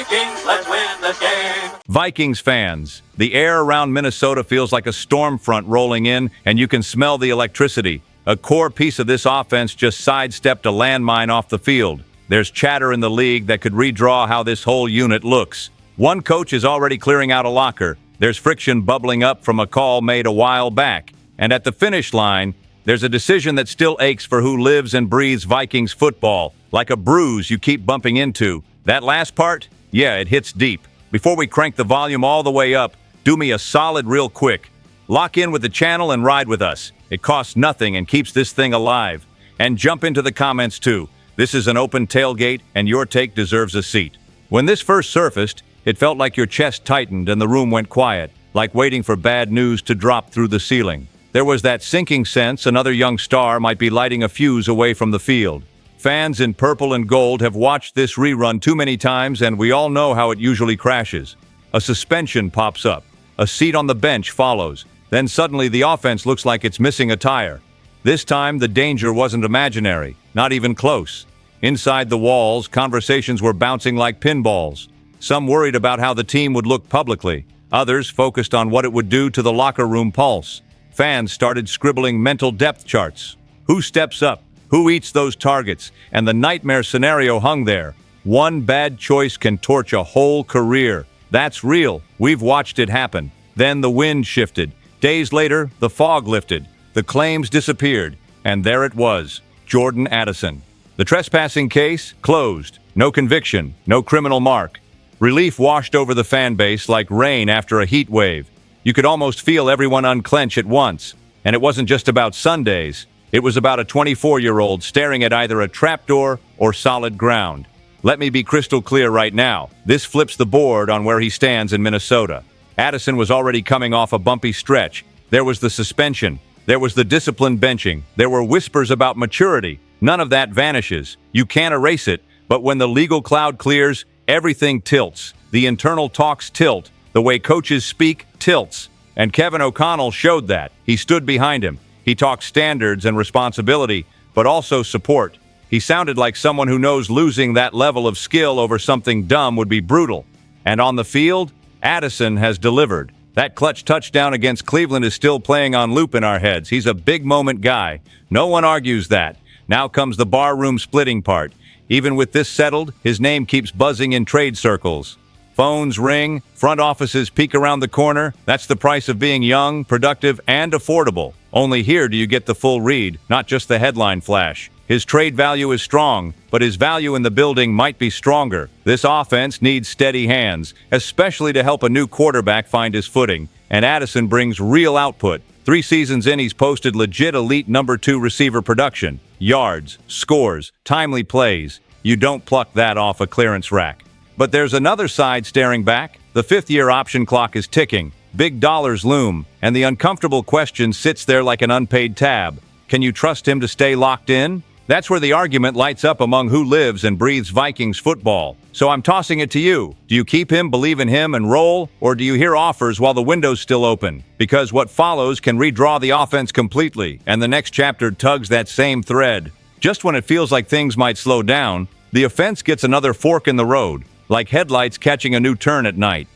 Vikings, let's win this game. Vikings fans, the air around Minnesota feels like a storm front rolling in, and you can smell the electricity. A core piece of this offense just sidestepped a landmine off the field. There's chatter in the league that could redraw how this whole unit looks. One coach is already clearing out a locker. There's friction bubbling up from a call made a while back. And at the finish line, there's a decision that still aches for who lives and breathes Vikings football, like a bruise you keep bumping into. That last part? Yeah, it hits deep. Before we crank the volume all the way up, do me a solid real quick. Lock in with the channel and ride with us. It costs nothing and keeps this thing alive. And jump into the comments too. This is an open tailgate, and your take deserves a seat. When this first surfaced, it felt like your chest tightened and the room went quiet, like waiting for bad news to drop through the ceiling. There was that sinking sense another young star might be lighting a fuse away from the field. Fans in purple and gold have watched this rerun too many times, and we all know how it usually crashes. A suspension pops up. A seat on the bench follows. Then suddenly the offense looks like it's missing a tire. This time the danger wasn't imaginary, not even close. Inside the walls, conversations were bouncing like pinballs. Some worried about how the team would look publicly. Others focused on what it would do to the locker room pulse. Fans started scribbling mental depth charts. Who steps up? Who eats those targets? And the nightmare scenario hung there. One bad choice can torch a whole career. That's real. We've watched it happen. Then the wind shifted. Days later, the fog lifted. The claims disappeared. And there it was, Jordan Addison. The trespassing case closed. No conviction, no criminal mark. Relief washed over the fan base like rain after a heat wave. You could almost feel everyone unclench at once. And it wasn't just about Sundays. It was about a 24-year-old staring at either a trapdoor or solid ground. Let me be crystal clear right now. This flips the board on where he stands in Minnesota. Addison was already coming off a bumpy stretch. There was the suspension. There was the disciplined benching. There were whispers about maturity. None of that vanishes. You can't erase it. But when the legal cloud clears, everything tilts. The internal talks tilt. The way coaches speak tilts. And Kevin O'Connell showed that. He stood behind him. He talked standards and responsibility, but also support. He sounded like someone who knows losing that level of skill over something dumb would be brutal. And on the field, Addison has delivered. That clutch touchdown against Cleveland is still playing on loop in our heads. He's a big moment guy. No one argues that. Now comes the barroom splitting part. Even with this settled, his name keeps buzzing in trade circles. Phones ring, front offices peek around the corner. That's the price of being young, productive, and affordable. Only here do you get the full read, not just the headline flash. His trade value is strong, but his value in the building might be stronger. This offense needs steady hands, especially to help a new quarterback find his footing. And Addison brings real output. 3 seasons in, he's posted legit elite number 2 receiver production. Yards, scores, timely plays. You don't pluck that off a clearance rack. But there's another side staring back. The 5th-year option clock is ticking. Big dollars loom, and the uncomfortable question sits there like an unpaid tab. Can you trust him to stay locked in? That's where the argument lights up among who lives and breathes Vikings football. So I'm tossing it to you. Do you keep him, believe in him, and roll? Or do you hear offers while the window's still open? Because what follows can redraw the offense completely, and the next chapter tugs that same thread. Just when it feels like things might slow down, the offense gets another fork in the road, like headlights catching a new turn at night.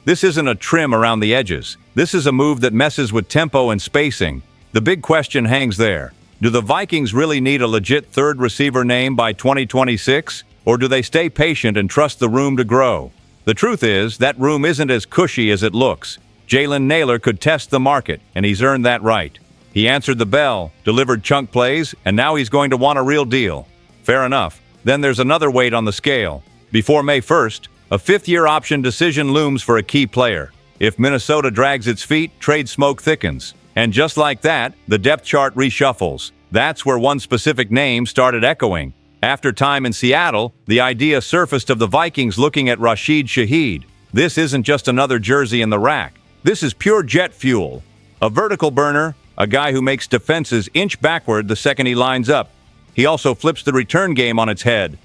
This isn't a trim around the edges. This is a move that messes with tempo and spacing. The big question hangs there. Do the Vikings really need a legit third receiver name by 2026? Or do they stay patient and trust the room to grow? The truth is, that room isn't as cushy as it looks. Jalen Naylor could test the market, and he's earned that right. He answered the bell, delivered chunk plays, and now he's going to want a real deal. Fair enough. Then there's another weight on the scale. Before May 1st, a 5th-year option decision looms for a key player. If Minnesota drags its feet, trade smoke thickens. And just like that, the depth chart reshuffles. That's where one specific name started echoing. After time in Seattle, the idea surfaced of the Vikings looking at Rashid Shaheed. This isn't just another jersey in the rack. This is pure jet fuel. A vertical burner, a guy who makes defenses inch backward the second he lines up. He also flips the return game on its head.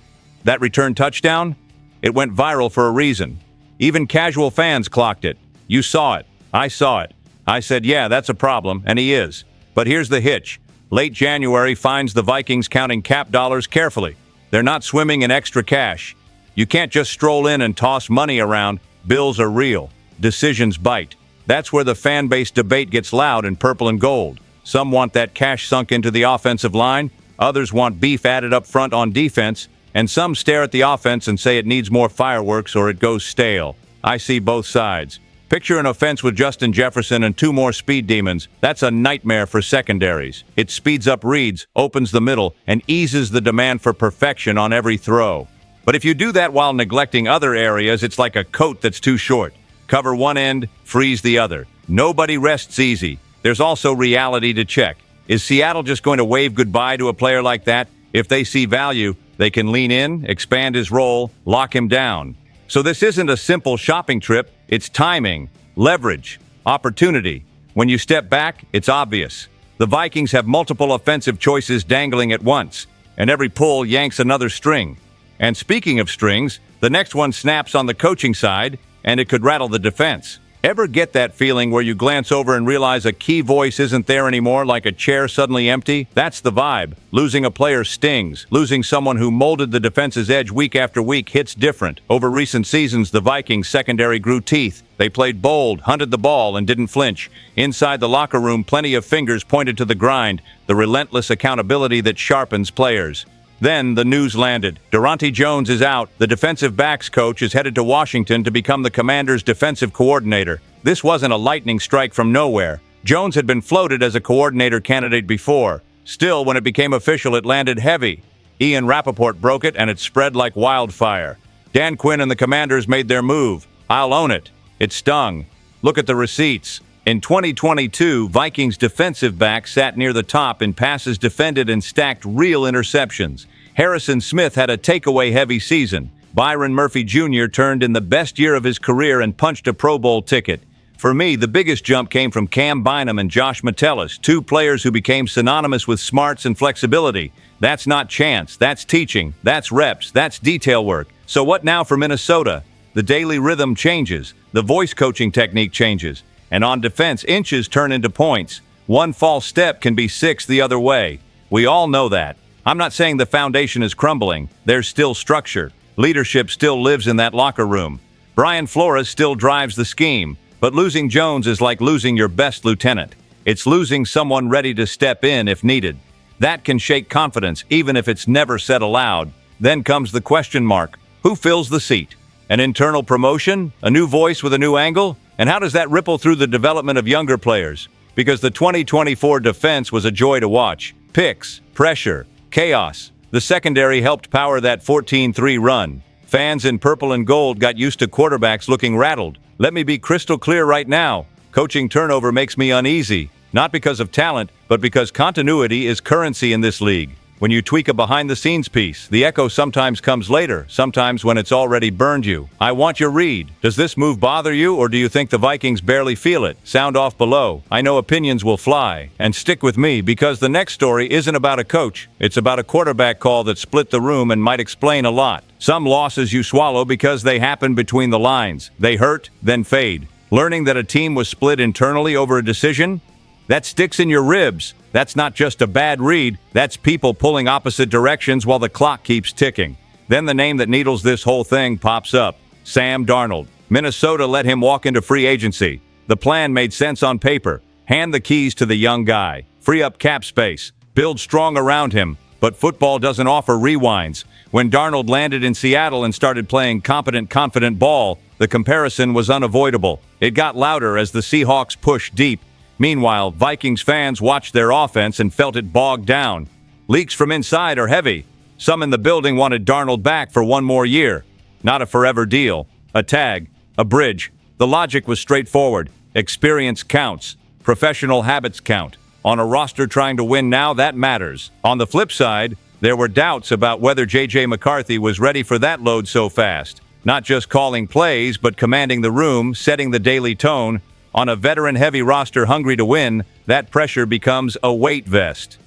That return touchdown? It went viral for a reason. Even casual fans clocked it. You saw it. I saw it. I said, yeah, that's a problem, and he is. But here's the hitch. Late January finds the Vikings counting cap dollars carefully. They're not swimming in extra cash. You can't just stroll in and toss money around. Bills are real. Decisions bite. That's where the fan base debate gets loud in purple and gold. Some want that cash sunk into the offensive line. Others want beef added up front on defense. And some stare at the offense and say it needs more fireworks or it goes stale. I see both sides. Picture an offense with Justin Jefferson and 2 more speed demons. That's a nightmare for secondaries. It speeds up reads, opens the middle, and eases the demand for perfection on every throw. But if you do that while neglecting other areas, it's like a coat that's too short. Cover one end, freeze the other. Nobody rests easy. There's also reality to check. Is Seattle just going to wave goodbye to a player like that? If they see value, they can lean in, expand his role, lock him down. So this isn't a simple shopping trip. It's timing, leverage, opportunity. When you step back, it's obvious. The Vikings have multiple offensive choices dangling at once, and every pull yanks another string. And speaking of strings, the next one snaps on the coaching side, and it could rattle the defense. Ever get that feeling where you glance over and realize a key voice isn't there anymore, like a chair suddenly empty? That's the vibe. Losing a player stings. Losing someone who molded the defense's edge week after week hits different. Over recent seasons, the Vikings secondary grew teeth. They played bold, hunted the ball, and didn't flinch. Inside the locker room, plenty of fingers pointed to the grind, the relentless accountability that sharpens players. Then the news landed. Durante Jones is out. The defensive backs coach is headed to Washington to become the Commanders' defensive coordinator. This wasn't a lightning strike from nowhere. Jones had been floated as a coordinator candidate before. Still, when it became official, it landed heavy. Ian Rappaport broke it, and it spread like wildfire. Dan Quinn and the Commanders made their move. I'll own it. It stung. Look at the receipts. In 2022, Vikings defensive backs sat near the top in passes defended and stacked real interceptions. Harrison Smith had a takeaway-heavy season. Byron Murphy Jr. turned in the best year of his career and punched a Pro Bowl ticket. For me, the biggest jump came from Cam Bynum and Josh Metellus, 2 players who became synonymous with smarts and flexibility. That's not chance, that's teaching, that's reps, that's detail work. So what now for Minnesota? The daily rhythm changes, the voice coaching technique changes. And on defense, inches turn into points. One false step can be 6 the other way. We all know that. I'm not saying the foundation is crumbling. There's still structure. Leadership still lives in that locker room. Brian Flores still drives the scheme. But losing Jones is like losing your best lieutenant. It's losing someone ready to step in if needed. That can shake confidence, even if it's never said aloud. Then comes the question mark. Who fills the seat? An internal promotion? A new voice with a new angle? And how does that ripple through the development of younger players? Because the 2024 defense was a joy to watch. Picks, pressure, chaos. The secondary helped power that 14-3 run. Fans in purple and gold got used to quarterbacks looking rattled. Let me be crystal clear right now. Coaching turnover makes me uneasy. Not because of talent, but because continuity is currency in this league. When you tweak a behind-the-scenes piece, the echo sometimes comes later, sometimes when it's already burned you. I want your read. Does this move bother you, or do you think the Vikings barely feel it? Sound off below. I know opinions will fly. And stick with me, because the next story isn't about a coach. It's about a quarterback call that split the room and might explain a lot. Some losses you swallow because they happen between the lines. They hurt, then fade. Learning that a team was split internally over a decision? That sticks in your ribs. That's not just a bad read, that's people pulling opposite directions while the clock keeps ticking. Then the name that needles this whole thing pops up. Sam Darnold. Minnesota let him walk into free agency. The plan made sense on paper. Hand the keys to the young guy. Free up cap space. Build strong around him. But football doesn't offer rewinds. When Darnold landed in Seattle and started playing competent, confident ball, the comparison was unavoidable. It got louder as the Seahawks pushed deep. Meanwhile, Vikings fans watched their offense and felt it bogged down. Leaks from inside are heavy. Some in the building wanted Darnold back for one more year. Not a forever deal. A tag. A bridge. The logic was straightforward. Experience counts. Professional habits count. On a roster trying to win now, that matters. On the flip side, there were doubts about whether J.J. McCarthy was ready for that load so fast. Not just calling plays, but commanding the room, setting the daily tone. On a veteran-heavy roster hungry to win, that pressure becomes a weight vest.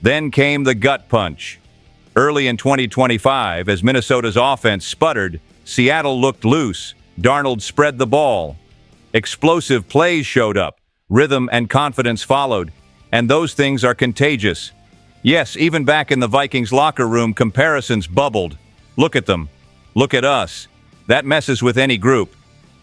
Then came the gut punch. Early in 2025, as Minnesota's offense sputtered, Seattle looked loose. Darnold spread the ball. Explosive plays showed up. Rhythm and confidence followed. And those things are contagious. Yes, even back in the Vikings locker room, comparisons bubbled. Look at them. Look at us. That messes with any group.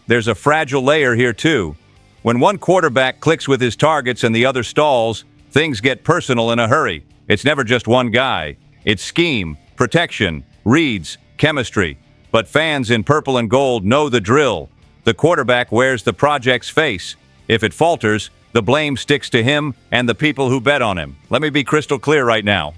There's a fragile layer here too. When one quarterback clicks with his targets and the other stalls, things get personal in a hurry. It's never just one guy. It's scheme, protection, reads, chemistry. But fans in purple and gold know the drill. The quarterback wears the project's face. If it falters, the blame sticks to him and the people who bet on him. Let me be crystal clear right now.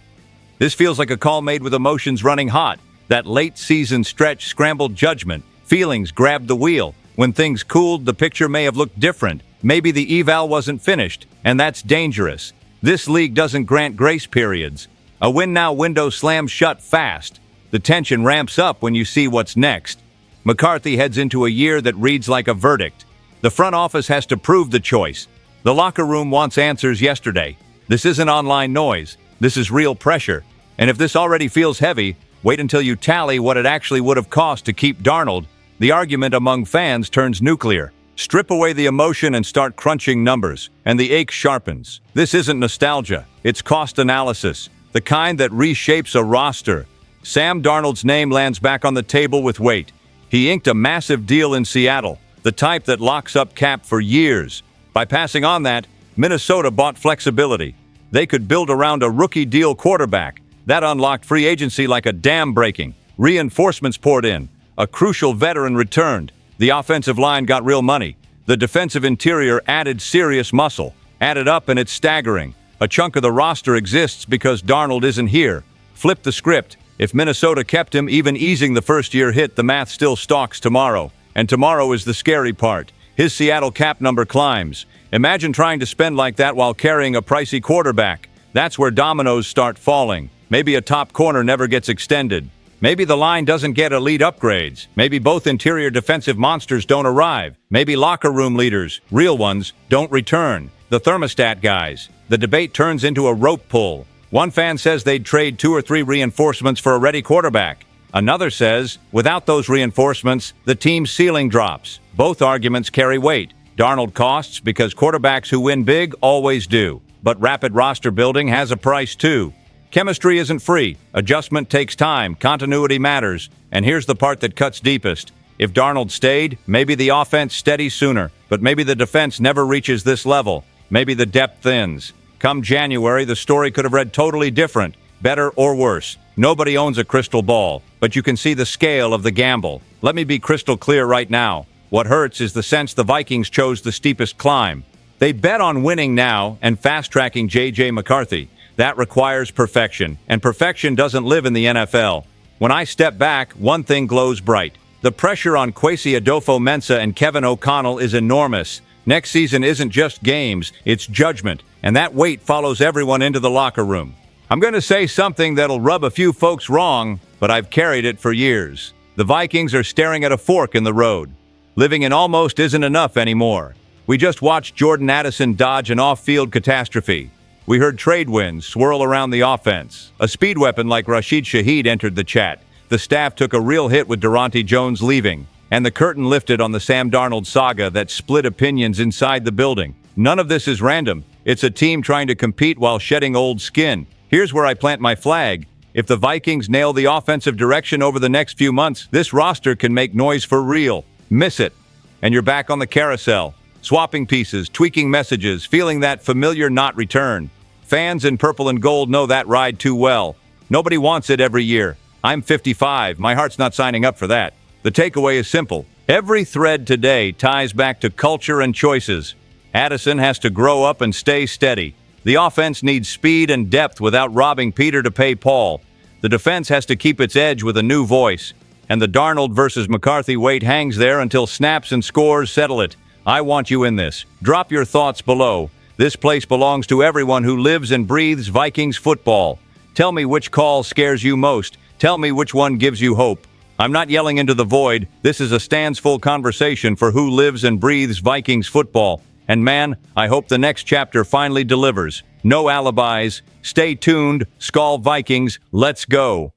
This feels like a call made with emotions running hot. That late season stretch scrambled judgment. Feelings grabbed the wheel. When things cooled, the picture may have looked different. Maybe the eval wasn't finished, and that's dangerous. This league doesn't grant grace periods. A win-now window slams shut fast. The tension ramps up when you see what's next. McCarthy heads into a year that reads like a verdict. The front office has to prove the choice. The locker room wants answers yesterday. This isn't online noise. This is real pressure. And if this already feels heavy, wait until you tally what it actually would have cost to keep Darnold. The argument among fans turns nuclear. Strip away the emotion and start crunching numbers, and the ache sharpens. This isn't nostalgia. It's cost analysis, the kind that reshapes a roster. Sam Darnold's name lands back on the table with weight. He inked a massive deal in Seattle, the type that locks up cap for years. By passing on that, Minnesota bought flexibility. They could build around a rookie deal quarterback. That unlocked free agency like a dam breaking. Reinforcements poured in. A crucial veteran returned. The offensive line got real money. The defensive interior added serious muscle. Added up and it's staggering. A chunk of the roster exists because Darnold isn't here. Flip the script. If Minnesota kept him, even easing the first-year hit, the math still stalks tomorrow. And tomorrow is the scary part. His Seattle cap number climbs. Imagine trying to spend like that while carrying a pricey quarterback. That's where dominoes start falling. Maybe a top corner never gets extended. Maybe the line doesn't get elite upgrades. Maybe both interior defensive monsters don't arrive. Maybe locker room leaders, real ones, don't return. The thermostat guys. The debate turns into a rope pull. One fan says they'd trade 2 or 3 reinforcements for a ready quarterback. Another says, without those reinforcements, the team's ceiling drops. Both arguments carry weight. Darnold costs because quarterbacks who win big always do. But rapid roster building has a price too. Chemistry isn't free. Adjustment takes time. Continuity matters. And here's the part that cuts deepest. If Darnold stayed, maybe the offense steadies sooner. But maybe the defense never reaches this level. Maybe the depth thins. Come January, the story could have read totally different. Better or worse. Nobody owns a crystal ball. But you can see the scale of the gamble. Let me be crystal clear right now. What hurts is the sense the Vikings chose the steepest climb. They bet on winning now and fast-tracking J.J. McCarthy. That requires perfection, and perfection doesn't live in the NFL. When I step back, one thing glows bright. The pressure on Kwesi Adolfo-Mensah and Kevin O'Connell is enormous. Next season isn't just games, it's judgment, and that weight follows everyone into the locker room. I'm going to say something that'll rub a few folks wrong, but I've carried it for years. The Vikings are staring at a fork in the road. Living in almost isn't enough anymore. We just watched Jordan Addison dodge an off-field catastrophe. We heard trade winds swirl around the offense. A speed weapon like Rashid Shaheed entered the chat. The staff took a real hit with Durante Jones leaving. And the curtain lifted on the Sam Darnold saga that split opinions inside the building. None of this is random. It's a team trying to compete while shedding old skin. Here's where I plant my flag. If the Vikings nail the offensive direction over the next few months, this roster can make noise for real. Miss it, and you're back on the carousel. Swapping pieces, tweaking messages, feeling that familiar not return. Fans in purple and gold know that ride too well. Nobody wants it every year. I'm 55. My heart's not signing up for that. The takeaway is simple. Every thread today ties back to culture and choices. Addison has to grow up and stay steady. The offense needs speed and depth without robbing Peter to pay Paul. The defense has to keep its edge with a new voice. And the Darnold versus McCarthy weight hangs there until snaps and scores settle it. I want you in this. Drop your thoughts below. This place belongs to everyone who lives and breathes Vikings football. Tell me which call scares you most. Tell me which one gives you hope. I'm not yelling into the void. This is a stands-full conversation for who lives and breathes Vikings football. And man, I hope the next chapter finally delivers. No alibis. Stay tuned. SKOL Vikings, let's go.